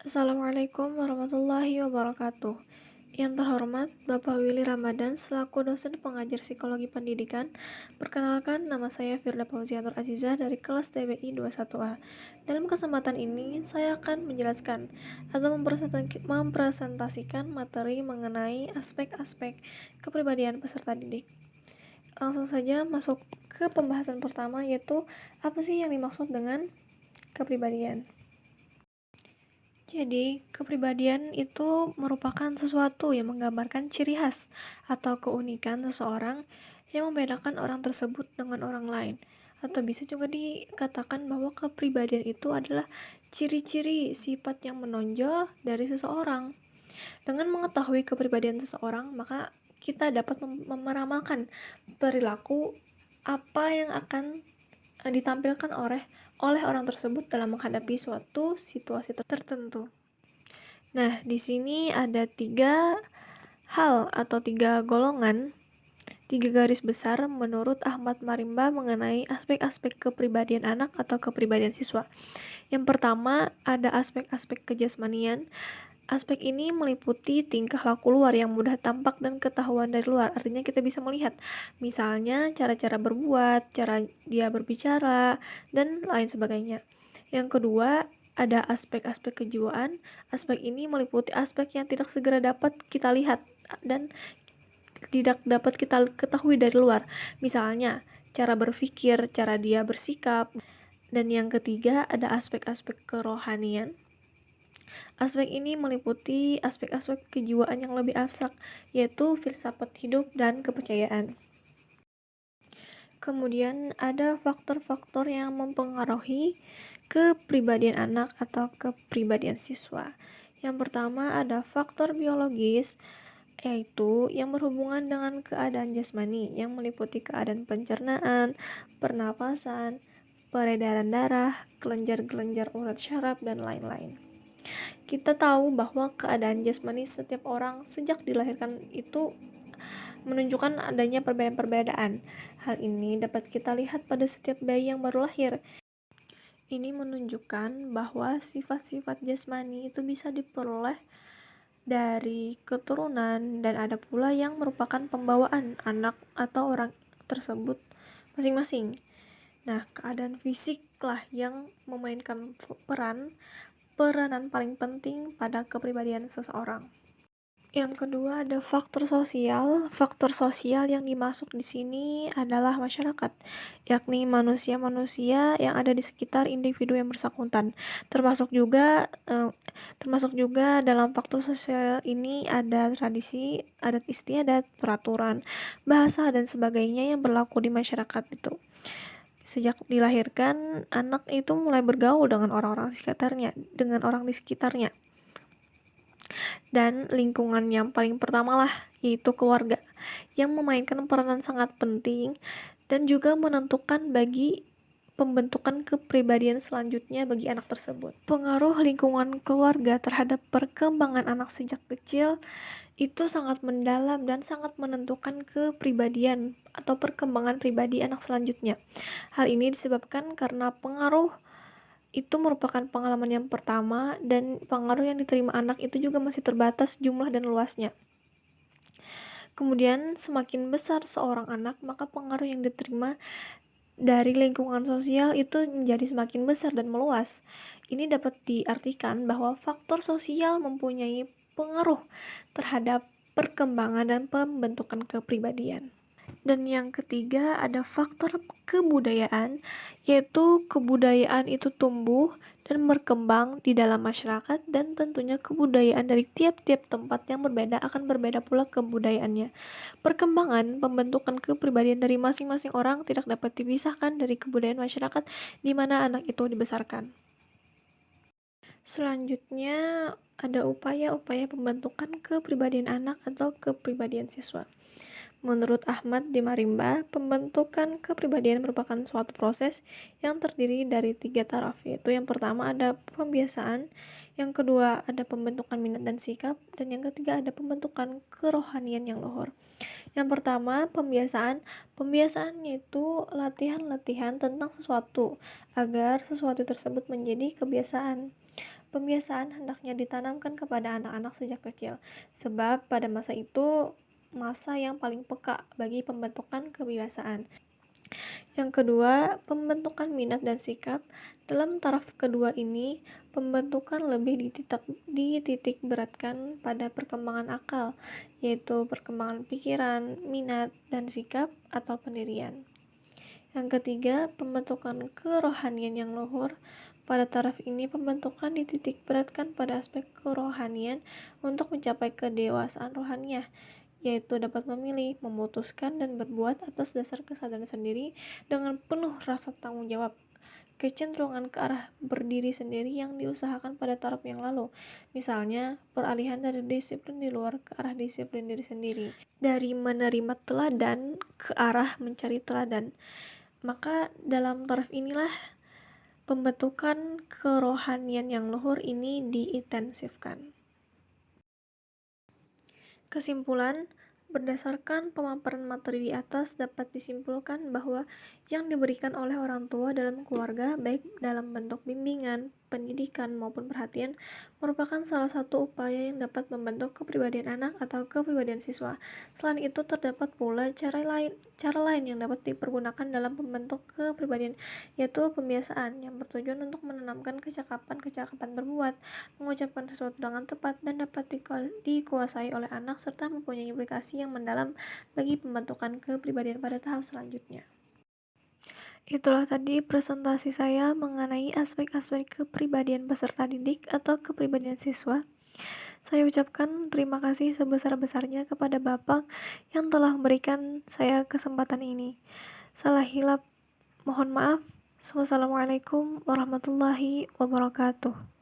Assalamualaikum warahmatullahi wabarakatuh. Yang terhormat Bapak Willy Ramadan selaku dosen pengajar psikologi pendidikan. Perkenalkan, nama saya Firda Fauziatur Azizah dari kelas TBI 21A. Dalam kesempatan ini, saya akan menjelaskan atau mempresentasikan materi mengenai aspek-aspek kepribadian peserta didik. Langsung saja masuk ke pembahasan pertama, yaitu apa sih yang dimaksud dengan kepribadian. Jadi, kepribadian itu merupakan sesuatu yang menggambarkan ciri khas atau keunikan seseorang yang membedakan orang tersebut dengan orang lain. Atau bisa juga dikatakan bahwa kepribadian itu adalah ciri-ciri sifat yang menonjol dari seseorang. Dengan mengetahui kepribadian seseorang, maka kita dapat meramalkan perilaku apa yang akan ditampilkan oleh orang tersebut dalam menghadapi suatu situasi tertentu. Nah, di sini ada 3 hal atau 3 golongan, 3 garis besar menurut Ahmad Marimba mengenai aspek-aspek kepribadian anak atau kepribadian siswa. Yang pertama, ada aspek-aspek kejasmanian. Aspek ini meliputi tingkah laku luar yang mudah tampak dan ketahuan dari luar. Artinya kita bisa melihat, misalnya cara-cara berbuat, cara dia berbicara, dan lain sebagainya. Yang kedua, ada aspek-aspek kejiwaan. Aspek ini meliputi aspek yang tidak segera dapat kita lihat dan tidak dapat kita ketahui dari luar. Misalnya, cara berpikir, cara dia bersikap. Dan yang ketiga, ada aspek-aspek kerohanian. Aspek ini meliputi aspek-aspek kejiwaan yang lebih abstrak, yaitu filsafat hidup dan kepercayaan. Kemudian ada faktor-faktor yang mempengaruhi kepribadian anak atau kepribadian siswa. Yang pertama ada faktor biologis, yaitu yang berhubungan dengan keadaan jasmani, yang meliputi keadaan pencernaan, pernapasan, peredaran darah, kelenjar-kelenjar urat syaraf, dan lain-lain. Kita tahu bahwa keadaan jasmani setiap orang sejak dilahirkan itu menunjukkan adanya perbedaan-perbedaan. Hal ini dapat kita lihat pada setiap bayi yang baru lahir. Ini menunjukkan bahwa sifat-sifat jasmani itu bisa diperoleh dari keturunan, dan ada pula yang merupakan pembawaan anak atau orang tersebut masing-masing. Nah, keadaan fisiklah yang memainkan peranan paling penting pada kepribadian seseorang. Yang kedua ada faktor sosial. Faktor sosial yang dimasuk di sini adalah masyarakat, yakni manusia-manusia yang ada di sekitar individu yang bersangkutan. Termasuk juga dalam faktor sosial ini ada tradisi, adat istiadat, peraturan, bahasa, dan sebagainya yang berlaku di masyarakat itu. Sejak dilahirkan, anak itu mulai bergaul dengan orang di sekitarnya. Dan lingkungan yang paling pertama lah, yaitu keluarga, yang memainkan peranan sangat penting dan juga menentukan bagi pembentukan kepribadian selanjutnya bagi anak tersebut. Pengaruh lingkungan keluarga terhadap perkembangan anak sejak kecil itu sangat mendalam dan sangat menentukan kepribadian atau perkembangan pribadi anak selanjutnya. Hal ini disebabkan karena pengaruh itu merupakan pengalaman yang pertama, dan pengaruh yang diterima anak itu juga masih terbatas jumlah dan luasnya. Kemudian semakin besar seorang anak, maka pengaruh yang diterima dari lingkungan sosial itu menjadi semakin besar dan meluas. Ini dapat diartikan bahwa faktor sosial mempunyai pengaruh terhadap perkembangan dan pembentukan kepribadian. Dan yang ketiga ada faktor kebudayaan, yaitu kebudayaan itu tumbuh dan berkembang di dalam masyarakat, dan tentunya kebudayaan dari tiap-tiap tempat yang berbeda akan berbeda pula kebudayaannya. Perkembangan pembentukan kepribadian dari masing-masing orang tidak dapat dipisahkan dari kebudayaan masyarakat di mana anak itu dibesarkan. Selanjutnya ada upaya-upaya pembentukan kepribadian anak atau kepribadian siswa. Menurut Ahmad di Marimba, pembentukan kepribadian merupakan suatu proses yang terdiri dari 3 taraf, yaitu yang pertama ada pembiasaan, yang kedua ada pembentukan minat dan sikap, dan yang ketiga ada pembentukan kerohanian yang luhur. Yang pertama, pembiasaan. Pembiasaan yaitu latihan-latihan tentang sesuatu agar sesuatu tersebut menjadi kebiasaan. Pembiasaan hendaknya ditanamkan kepada anak-anak sejak kecil, sebab pada masa itu masa yang paling peka bagi pembentukan kebiasaan. Yang kedua, pembentukan minat dan sikap. Dalam taraf kedua ini, pembentukan lebih dititik beratkan pada perkembangan akal, yaitu perkembangan pikiran, minat, dan sikap atau pendirian. Yang ketiga, pembentukan kerohanian yang luhur. Pada taraf ini, pembentukan dititik beratkan pada aspek kerohanian untuk mencapai kedewasaan rohaniah, yaitu dapat memilih, memutuskan, dan berbuat atas dasar kesadaran sendiri dengan penuh rasa tanggung jawab. Kecenderungan ke arah berdiri sendiri yang diusahakan pada taraf yang lalu, misalnya peralihan dari disiplin di luar ke arah disiplin diri sendiri, dari menerima teladan ke arah mencari teladan. Maka dalam taraf inilah pembentukan kerohanian yang luhur ini diintensifkan. Kesimpulan, berdasarkan pemaparan materi di atas dapat disimpulkan bahwa yang diberikan oleh orang tua dalam keluarga, baik dalam bentuk bimbingan, pendidikan, maupun perhatian, merupakan salah satu upaya yang dapat membentuk kepribadian anak atau kepribadian siswa. Selain itu, terdapat pula cara lain yang dapat dipergunakan dalam membentuk kepribadian, yaitu pembiasaan yang bertujuan untuk menanamkan kecakapan berbuat, mengucapkan sesuatu dengan tepat, dan dapat dikuasai oleh anak serta mempunyai implikasi yang mendalam bagi pembentukan kepribadian pada tahap selanjutnya. Itulah tadi presentasi saya mengenai aspek-aspek kepribadian peserta didik atau kepribadian siswa. Saya ucapkan terima kasih sebesar-besarnya kepada Bapak yang telah memberikan saya kesempatan ini. Salah hilap, mohon maaf. Wassalamualaikum warahmatullahi wabarakatuh.